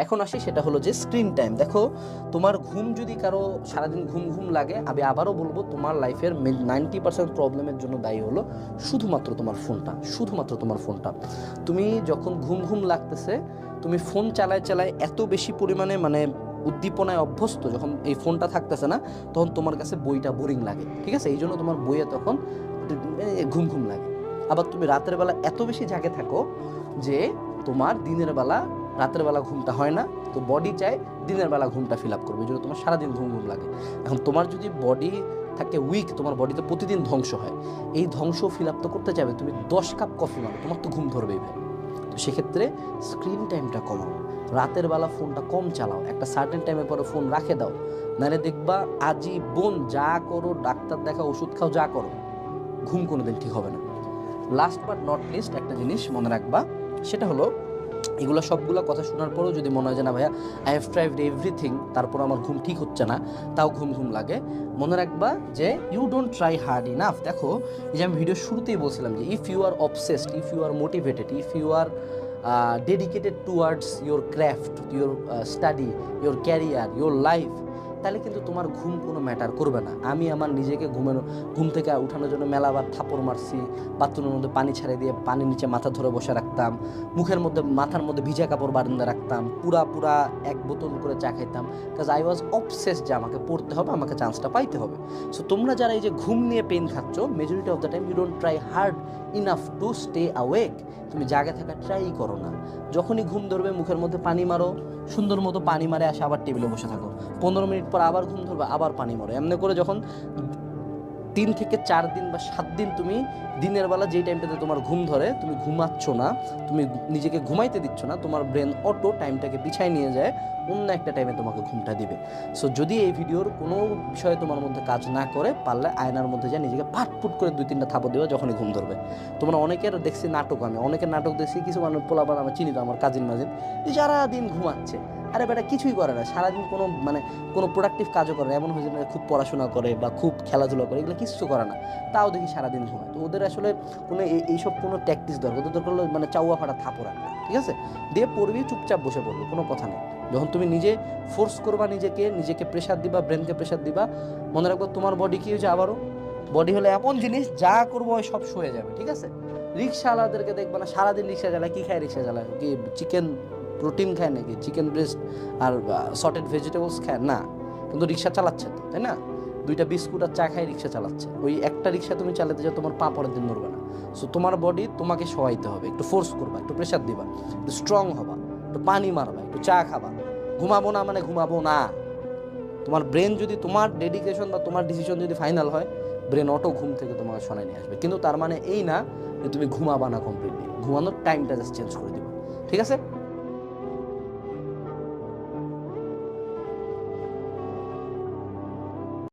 এখন আসি, সেটা হলো যে স্ক্রিন টাইম। দেখো, তোমার ঘুম যদি কারো সারাদিন ঘুম ঘুম লাগে, আমি আবারও বলবো তোমার লাইফের 90% প্রবলেমের জন্য দায়ী হলো শুধুমাত্র তোমার ফোনটা, শুধুমাত্র তোমার ফোনটা। তুমি যখন ঘুম ঘুম লাগতেছে, তুমি ফোন চালায় চালায় এত বেশি পরিমাণে মানে উদ্দীপনায় অভ্যস্ত, যখন এই ফোনটা থাকতেছে না তখন তোমার কাছে বইটা বোরিং লাগে, ঠিক আছে? এই জন্য তোমার বইয়ে তখন ঘুম ঘুম লাগে। আবার তুমি রাতের বেলা এত বেশি জাগে থাকো যে তোমার দিনের বেলা রাতের বেলা ঘুমটা হয় না, তো বডি চায় দিনের বেলা ঘুমটা ফিল আপ করবে, এই জন্য তোমার সারাদিন ঘুম ঘুম লাগে। এখন তোমার যদি বডি থাকে উইক, তোমার বডিতে প্রতিদিন ধ্বংস হয়, এই ধ্বংস ফিল আপ তো করতে যাবে, তুমি 10 কাপ কফি মারো, তোমার তো ঘুম ধরবেই ভাই। তো সেক্ষেত্রে স্ক্রিন টাইমটা কমাও, রাতের বেলা ফোনটা কম চালাও, একটা সার্টেন টাইমের পরে ফোন রাখে দাও, নাহলে দেখবা আজীবন যা করো, ডাক্তার দেখা, ওষুধ খাও, যা করো, ঘুম কোনোদিন ঠিক হবে না। লাস্ট বাট নট লিস্ট একটা জিনিস মনে রাখবা, সেটা হলো এগুলো সবগুলো কথা শোনার পরেও যদি মনে হয় যে না ভাইয়া আই হ্যাভ ট্রাইড এভরিথিং, তারপর আমার ঘুম ঠিক হচ্ছে না, তাও ঘুম ঘুম লাগে, মনে রাখবা যে you don't try hard enough. দেখো, এই যে আমি ভিডিও শুরুতেই বলছিলাম যে if you are obsessed, if you are motivated, if you are dedicated towards your craft, your study, your career, your life, তাহলে কিন্তু তোমার ঘুম কোনো ম্যাটার করবে না। আমি আমার নিজেকে ঘুম থেকে উঠানোর জন্য মেলাবার থাপড় মারছি, বাথরুমের মধ্যে পানি ছাড়িয়ে দিয়ে পানির নিচে মাথা ধরে বসে রাখতাম, মাথার মধ্যে ভিজা কাপড় বারান্দা রাখতাম, পুরা 1 বোতল করে চা খাইতাম, কাজ আই ওয়াজ অবসেসড যে আমাকে পড়তে হবে, আমাকে চান্সটা পাইতে হবে। সো তোমরা যারা এই যে ঘুম নিয়ে পেন খাচ্ছ, majority of the time you don't try hard enough to stay awake. তুমি জাগে থাকা ট্রাই করো না, যখনই ঘুম ধরবে মুখের মধ্যে পানি মারো, সুন্দর মতো পানি মারে আসে আবার টেবিলে বসে থাকো, 15 মিনিট পর আবার ঘুম ধরবে, আবার পানি মারো। এমনি করে যখন 3 থেকে 4 দিন বা 7 দিন তুমি দিনের বেলা যেই টাইমটাতে তোমার ঘুম ধরে তুমি ঘুমাচ্ছ না, তুমি নিজেকে ঘুমাইতে দিচ্ছ না, তোমার ব্রেন অটো টাইমটাকে পিছায় নিয়ে যায়, অন্য একটা টাইমে তোমাকে ঘুমটা দিবে। সো যদি এই ভিডিওর কোনো বিষয়ে তোমার মধ্যে কাজ না করে, পারলে আয়নার মধ্যে যা নিজেকে পাটপুট করে 2-3টা থাপড় দেবে যখনই ঘুম ধরবে। তোমরা অনেকের দেখছি নাটক, আমি অনেকের নাটক দেখছি, কিছু মানুষ পোলাপান আমার চিনি তো, আমার কাজিন মাজিন, সারাদিন ঘুমাচ্ছে। আরে বেটা কিছুই করে না, সারাদিন কোনো প্রোডাক্টিভ কাজও করে না, এমন হয়েছে না খুব পড়াশোনা করে বা খুব খেলাধুলা করে, এগুলো কিছু করে না, তাও দেখি সারাদিন ঘুমায়। তো ওদের আসলে কোনো এইসব কোনো ট্যাকটিস দরকার, ওদের দরকার হলো মানে চাউয়া ফাটা থাপড় একটা, ঠিক আছে, দিয়ে পড়বি, চুপচাপ বসে পড়বি, কোনো কথা নেই। যখন তুমি নিজে ফোর্স করবা, নিজেকে প্রেশার দিবা, ব্রেনকে প্রেশার দিবা, মনে রাখবো তোমার বডি কি হয়েছে, আবারও বডি হলো এমন জিনিস, যা করবো ওই সব সয়ে যাবে, ঠিক আছে? রিক্সাওয়ালাদেরকে দেখবা না, সারাদিন রিক্সা চালায়, কি খায় রিক্সা চালায়? কি চিকেন প্রোটিন খায় নাকি? চিকেন ব্রেস্ট আর সটেড ভেজিটেবলস খায় না, কিন্তু রিক্সা চালাচ্ছে তো, তাই না? 2টা বিস্কুট আর চা খায় রিক্সা চালাচ্ছে। ওই একটা রিক্সা তুমি চালাতে যাও, তোমার পা পরের দিন নড়বে না। সো তোমার বডি তোমাকে সহাইতে হবে, একটু ফোর্স করবা, একটু প্রেশার দিবা, একটু স্ট্রং হবা, একটু পানি মারবা, একটু চা খাবা। ঘুমাবো না মানে ঘুমাবো না। তোমার ব্রেন যদি, তোমার ডেডিকেশন বা তোমার ডিসিশন যদি ফাইনাল হয়, ব্রেন অটো ঘুম থেকে তোমাকে শোনায় নিয়ে আসবে। কিন্তু তার মানে এই না যে তুমি ঘুমাবা না কমপ্লিটলি, ঘুমানোর টাইমটা জাস্ট চেঞ্জ করে দিবা, ঠিক আছে?